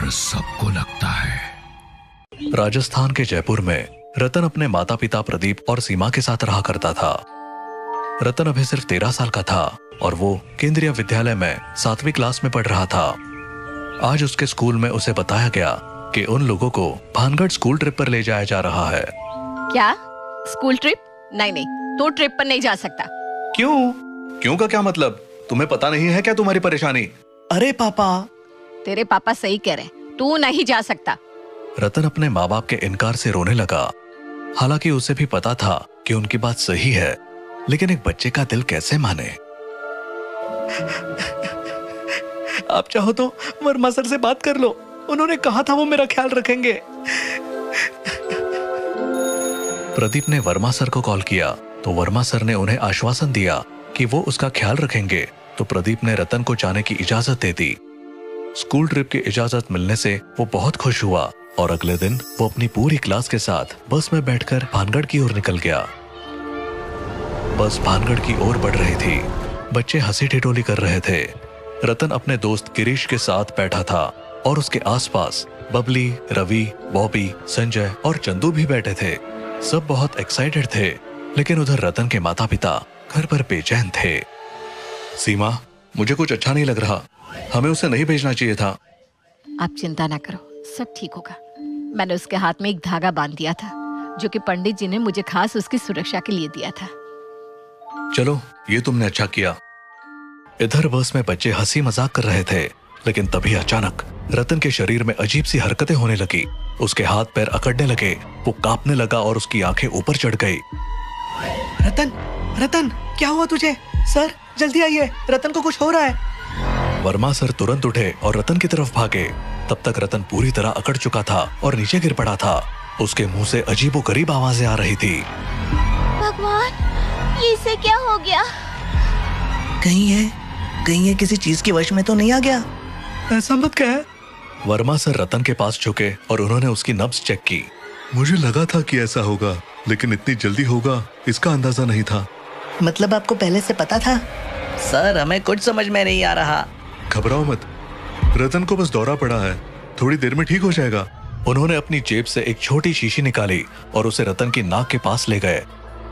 डर सबको लगता है। राजस्थान के जयपुर में रतन अपने माता पिता प्रदीप और सीमा के साथ रहा करता था। रतन अभी सिर्फ 13 साल का था और वो केंद्रीय विद्यालय में 7वीं क्लास में पढ़ रहा था। आज उसके स्कूल में उसे बताया गया कि उन लोगों को भानगढ़ स्कूल ट्रिप पर ले जाया जा रहा है। क्या? School trip? नहीं नहीं, तू ट्रिप पर नहीं जा सकता। क्यों? क्यों का क्या मतलब? तुम्हें पता नहीं है क्या तुम्हारी परेशानी? अरे पापा। तेरे पापा सही कह रहे, तू नहीं जा सकता। रतन अपने माँ बाप के इनकार से रोने लगा। हालांकि उसे भी पता था कि उनकी बात सही है, लेकिन एक बच्चे का दिल कैसे माने? आप चाहो तो वर्मा सर से बात कर लो, उन्होंने कहा था वो मेरा ख्याल रखेंगे। प्रदीप ने वर्मा सर को कॉल किया तो वर्मा सर ने उन्हें आश्वासन दिया कि वो उसका ख्याल रखेंगे। तो प्रदीप ने रतन को जाने की इजाजत दे दी। स्कूल ट्रिप की इजाजत मिलने से वो बहुत खुश हुआ और अगले दिन वो अपनी पूरी क्लास के साथ बस में बैठकर भानगढ़ की ओर निकल गया। बस भानगढ़ की ओर बढ़ रही थी। बच्चे हंसी ठिठोली कर रहे थे। रतन अपने दोस्त गिरीश के साथ बैठा था और उसके आसपास बबली, रवि, बॉबी, संजय और चंदू भी बैठे थे। सब बहुत एक्साइटेड थे, लेकिन उधर रतन के माता पिता घर पर बेचैन थे। सीमा, मुझे कुछ अच्छा नहीं लग रहा। हमें उसे नहीं भेजना चाहिए था। आप चिंता ना करो, सब ठीक होगा। मैंने उसके हाथ में एक धागा बांध दिया था, जो कि पंडित जी ने मुझे खास उसकी सुरक्षा के लिए दिया था। चलो, ये तुमने अच्छा किया। इधर बस में बच्चे हंसी मजाक कर रहे थे, लेकिन तभी अचानक रतन के शरीर में अजीब सी हरकतें होने लगी। उसके हाथ पैर अकड़ने लगे, वो कांपने लगा और उसकी आंखें ऊपर चढ़ गई। रतन, रतन, क्या हुआ तुझे? सर, जल्दी आइए, रतन को कुछ हो रहा है। वर्मा सर तुरंत उठे और रतन की तरफ भागे। तब तक रतन पूरी तरह अकड़ चुका था और नीचे गिर पड़ा था। उसके मुंह से अजीबोगरीब आवाजें आ रही थी। भगवान, ये इसे क्या हो गया? कहीं ये किसी चीज के वश में तो नहीं आ गया? ऐसा मत कह। वर्मा सर रतन के पास झुके और उन्होंने उसकी नब्ज चेक की। मुझे लगा था कि ऐसा होगा, लेकिन इतनी जल्दी होगा इसका अंदाजा नहीं था। मतलब आपको पहले से पता था? सर, हमें कुछ समझ में नहीं आ रहा। घबराओ मत, रतन को बस दौरा पड़ा है, थोड़ी देर में ठीक हो जाएगा। उन्होंने अपनी जेब से एक छोटी शीशी निकाली और उसे रतन की नाक के पास ले गए।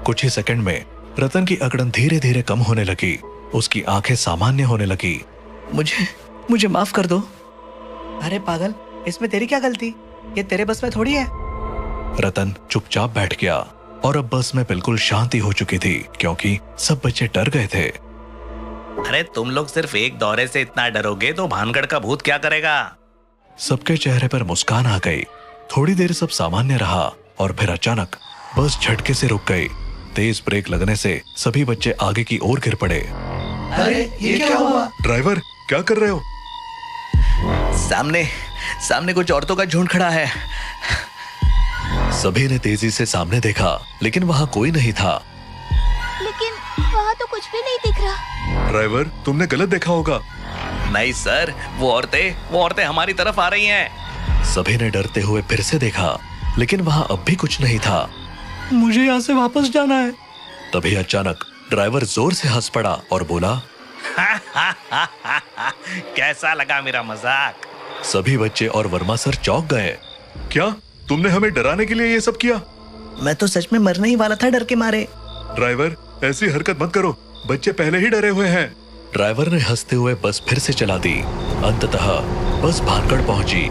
कुछ ही सेकंड में रतन की अकड़न धीरे धीरे कम होने लगी। उसकी आंखें सामान्य होने लगी। मुझे माफ कर दो। अरे पागल, इसमें तेरी क्या गलती? ये तेरे बस में थोड़ी है। रतन चुपचाप बैठ गया और अब बस में बिल्कुल शांति हो चुकी थी, क्योंकि सब बच्चे डर गए थे। अरे तुम लोग सिर्फ एक दौरे से इतना डरोगे तो भानगढ़ का भूत क्या करेगा? सबके चेहरे पर मुस्कान आ गई। थोड़ी देर सब सामान्य रहा और फिर अचानक बस झटके से रुक गई। तेज ब्रेक लगने से सभी बच्चे आगे की ओर गिर पड़े। अरे ये क्या हुआ? ड्राइवर, क्या कर रहे हो? सामने कुछ औरतों का झुंड खड़ा है। सभी ने तेजी से सामने देखा, लेकिन वहाँ कोई नहीं था। लेकिन वहाँ तो कुछ भी नहीं दिख रहा। ड्राइवर, तुमने गलत देखा होगा। नहीं सर, वो औरतें हमारी तरफ आ रही हैं। सभी ने डरते हुए फिर से देखा, लेकिन वहाँ अब भी कुछ नहीं था। मुझे यहाँ से वापस जाना है। तभी अचानक ड्राइवर जोर से हंस पड़ा और बोला, कैसा लगा मेरा मजाक? सभी बच्चे और वर्मा सर चौंक गए। क्या तुमने हमें डराने के लिए ये सब किया? मैं तो सच में मरने ही वाला था डर के मारे। ड्राइवर, ऐसी हरकत मत करो, बच्चे पहले ही डरे हुए हैं। ड्राइवर ने हंसते हुए बस फिर से चला दी। अंततः बस भानगढ़ पहुंची।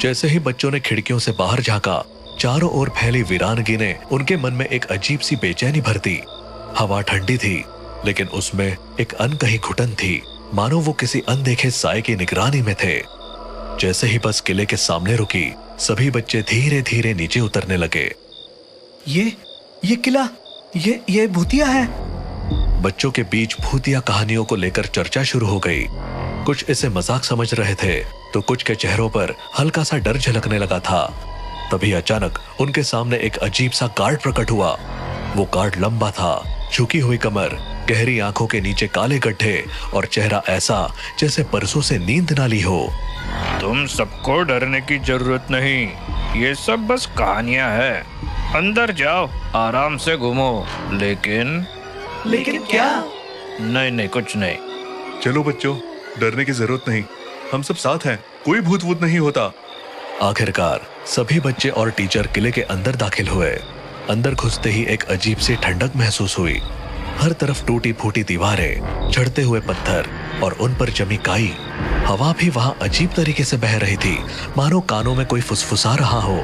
जैसे ही बच्चों ने खिड़कियों से बाहर झांका, चारों ओर फैली वीरानगी ने उनके मन में एक अजीब सी बेचैनी भर दी। हवा ठंडी थी, लेकिन उसमें एक अनकही घुटन थी, मानो वो किसी अनदेखे साए की निगरानी में थे। जैसे ही बस किले के सामने रुकी, सभी बच्चे धीरे धीरे नीचे उतरने लगे। ये किला, ये भूतिया है। बच्चों के बीच भूतिया कहानियों को लेकर चर्चा शुरू हो गई। कुछ इसे मजाक समझ रहे थे, तो कुछ के चेहरों पर हल्का सा डर झलकने लगा था। तभी अचानक उनके सामने एक अजीब सा गार्ड प्रकट हुआ। वो गार्ड लंबा था, झुकी हुई कमर, गहरी आंखों के नीचे काले गड्ढे और चेहरा ऐसा जैसे परसों से नींद ना ली हो। तुम सबको डरने की जरूरत नहीं, ये सब बस कहानियां हैं। अंदर जाओ, आराम से घूमो। लेकिन क्या? नहीं, कुछ नहीं। चलो बच्चों, डरने की जरूरत नहीं, हम सब साथ हैं, कोई भूत वूत नहीं होता। आखिरकार सभी बच्चे और टीचर किले के अंदर दाखिल हुए। अंदर घुसते ही एक अजीब सी ठंडक महसूस हुई। हर तरफ टूटी फूटी दीवारें, झड़ते हुए पत्थर और उन पर जमी काई। हवा भी वहां अजीब तरीके से बह रही थी, मानो कानों में कोई फुसफुसा रहा हो।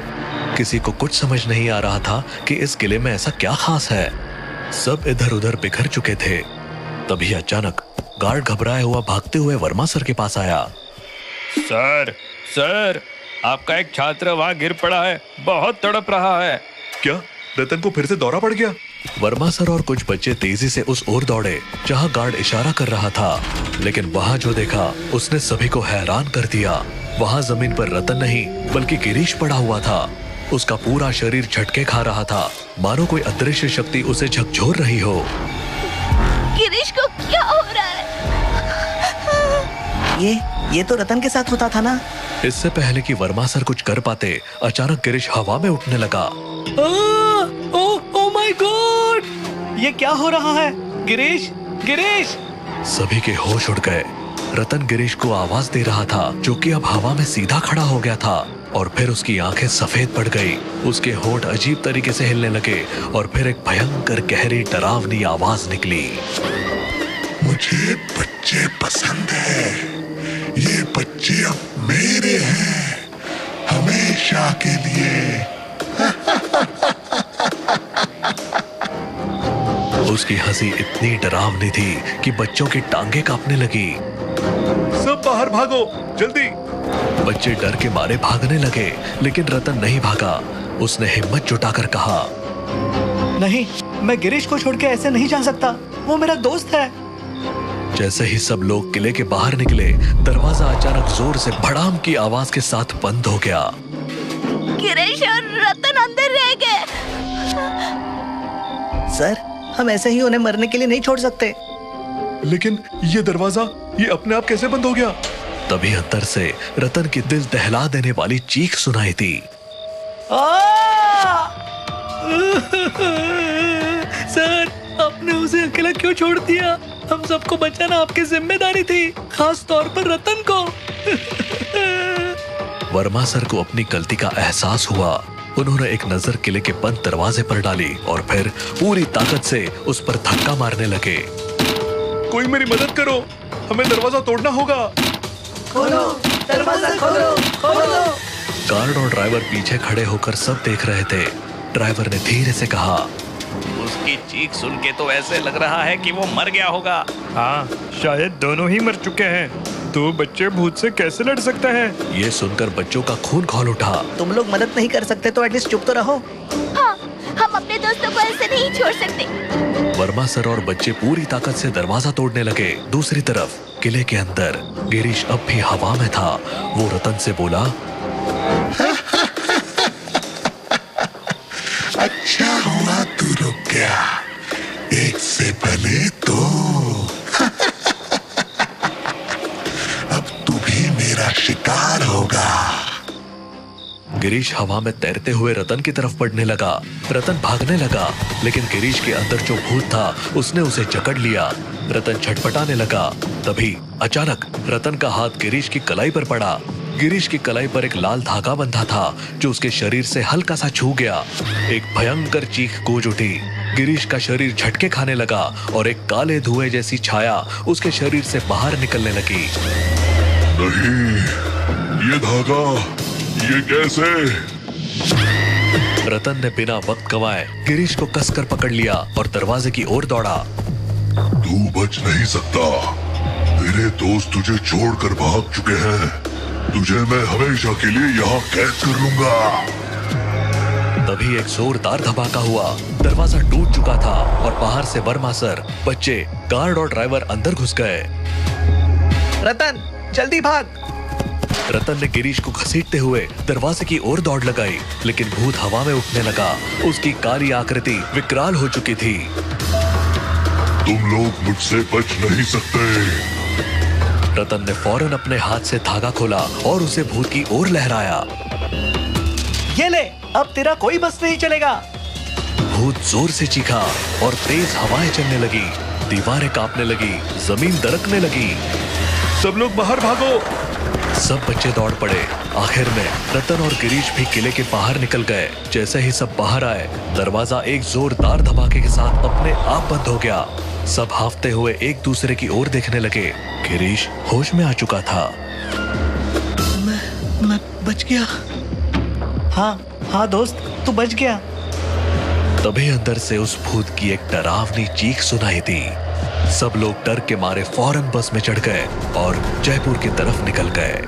किसी को कुछ समझ नहीं आ रहा था कि इस किले में ऐसा क्या खास है। सब इधर उधर बिखर चुके थे। तभी अचानक गार्ड घबराया हुआ भागते हुए वर्मा सर के पास आया। सर, सर, आपका एक छात्र वहाँ गिर पड़ा है, बहुत तड़प रहा है। क्या रतन को फिर से दौरा पड़ गया? वर्मा सर और कुछ बच्चे तेजी से उस ओर दौड़े जहां गार्ड इशारा कर रहा था, लेकिन वहां जो देखा उसने सभी को हैरान कर दिया। वहां जमीन पर रतन नहीं बल्कि गिरीश पड़ा हुआ था। उसका पूरा शरीर झटके खा रहा था, मानो कोई अदृश्य शक्ति उसे झकझोर रही हो। गिरीश को क्या हो रहा है? ये तो रतन के साथ होता था ना। इससे पहले कि वर्मा सर कुछ कर पाते, अचानक गिरीश हवा में उठने लगा। ओ माय गॉड, ये क्या हो रहा है? गिरीश, गिरीश! सभी के होश उड़ गए। रतन गिरीश को आवाज दे रहा था, जो कि अब हवा में सीधा खड़ा हो गया था, और फिर उसकी आंखें सफेद पड़ गई। उसके होंठ अजीब तरीके से हिलने लगे और फिर एक भयंकर गहरी डरावनी आवाज निकली। मुझे बच्चे पसंद है, ये बच्चे अब मेरे हैं, हमेशा के लिए। उसकी हंसी इतनी डरावनी थी कि बच्चों की टांगे कांपने लगी। सब बाहर भागो, जल्दी! बच्चे डर के मारे भागने लगे, लेकिन रतन नहीं भागा। उसने हिम्मत जुटाकर कहा, नहीं, मैं गिरीश को छोड़ के ऐसे नहीं जा सकता। वो मेरा दोस्त है। जैसे ही सब लोग किले के बाहर निकले, दरवाजा अचानक जोर से भड़ाम की आवाज के साथ बंद हो गया। गिरीश और रतन अंदर रह गए। सर, हम ऐसे ही उन्हें मरने के लिए नहीं छोड़ सकते। लेकिन ये दरवाजा, ये अपने आप कैसे बंद हो गया? तभी अंदर से रतन की दिल दहला देने वाली चीख सुनाई थी। सर, आपने उसे अकेला क्यों छोड़ दिया? हम सबको बचाना आपकी जिम्मेदारी थी, खास तौर पर रतन को। वर्मा सर को अपनी गलती का एहसास हुआ। उन्होंने एक नजर किले के बंद दरवाजे पर डाली और फिर पूरी ताकत से उस पर धक्का मारने लगे। कोई मेरी मदद करो, हमें दरवाजा तोड़ना होगा। खोलो, दरवाजा खोलो, खोलो। गार्ड और ड्राइवर पीछे खड़े होकर सब देख रहे थे। ड्राइवर ने धीरे से कहा, उसकी चीख सुन के तो ऐसे लग रहा है कि वो मर गया होगा। हाँ, शायद दोनों ही मर चुके हैं। दो बच्चे भूत से कैसे लड़ सकते हैं? ये सुनकर बच्चों का खून खौल उठा। तुम लोग मदद नहीं कर सकते तो एटलीस्ट चुप तो रहो। हाँ, हम अपने दोस्तों को ऐसे नहीं छोड़ सकते। वर्मा सर और बच्चे पूरी ताकत से दरवाजा तोड़ने लगे। दूसरी तरफ किले के अंदर गिरीश अब भी हवा में था। वो रतन से बोला, अच्छा हुआ तू रुक गया, एक से भले दो। अब तू भी मेरा शिकार होगा। गिरीश हवा में तैरते हुए रतन की तरफ बढ़ने लगा। रतन भागने लगा, लेकिन गिरीश के अंदर जो भूत था उसने उसे जकड़ लिया। रतन छटपटाने लगा। तभी अचानक रतन का हाथ गिरीश की कलाई पर पड़ा। गिरीश की कलाई पर एक लाल धागा बंधा था, जो उसके शरीर से हल्का सा छू गया। एक भयंकर चीख गूंज उठी। गिरीश का शरीर झटके खाने लगा और एक काले धुएं जैसी छाया उसके शरीर से बाहर निकलने लगी। नहीं, ये धागा, ये कैसे? रतन ने बिना वक्त गंवाए गिरीश को कसकर पकड़ लिया और दरवाजे की ओर दौड़ा। तू बच नहीं सकता, तेरे दोस्त तुझे छोड़कर भाग चुके हैं। तुझे मैं हमेशा के लिए यहाँ कैद कर लूंगा। तभी एक जोरदार धमाका हुआ। दरवाजा टूट चुका था और बाहर से वर्मा सर, बच्चे, गार्ड और ड्राइवर अंदर घुस गए। रतन, जल्दी भाग! रतन ने गिरीश को घसीटते हुए दरवाजे की ओर दौड़ लगाई, लेकिन भूत हवा में उठने लगा। उसकी काली आकृति विकराल हो चुकी थी। तुम लोग मुझसे बच नहीं सकते। रतन ने फौरन अपने हाथ से धागा खोला और उसे भूत की ओर लहराया। ये ले, अब तेरा कोई बस नहीं चलेगा। भूत जोर से चीखा और तेज हवाएं चलने लगी। दीवारें कांपने लगी, जमीन दरकने लगी। सब लोग बाहर भागो! सब बच्चे दौड़ पड़े। आखिर में रतन और गिरीश भी किले के बाहर निकल गए। जैसे ही सब बाहर आए, दरवाजा एक जोरदार धमाके के साथ अपने आप बंद हो गया। सब हाफते हुए एक दूसरे की ओर देखने लगे। गिरीश होश में आ चुका था। मैं बच गया। हाँ दोस्त, तू बच गया। तभी अंदर से उस भूत की एक डरावनी चीख सुनाई दी। सब लोग डर के मारे फौरन बस में चढ़ गए और जयपुर की तरफ निकल गए।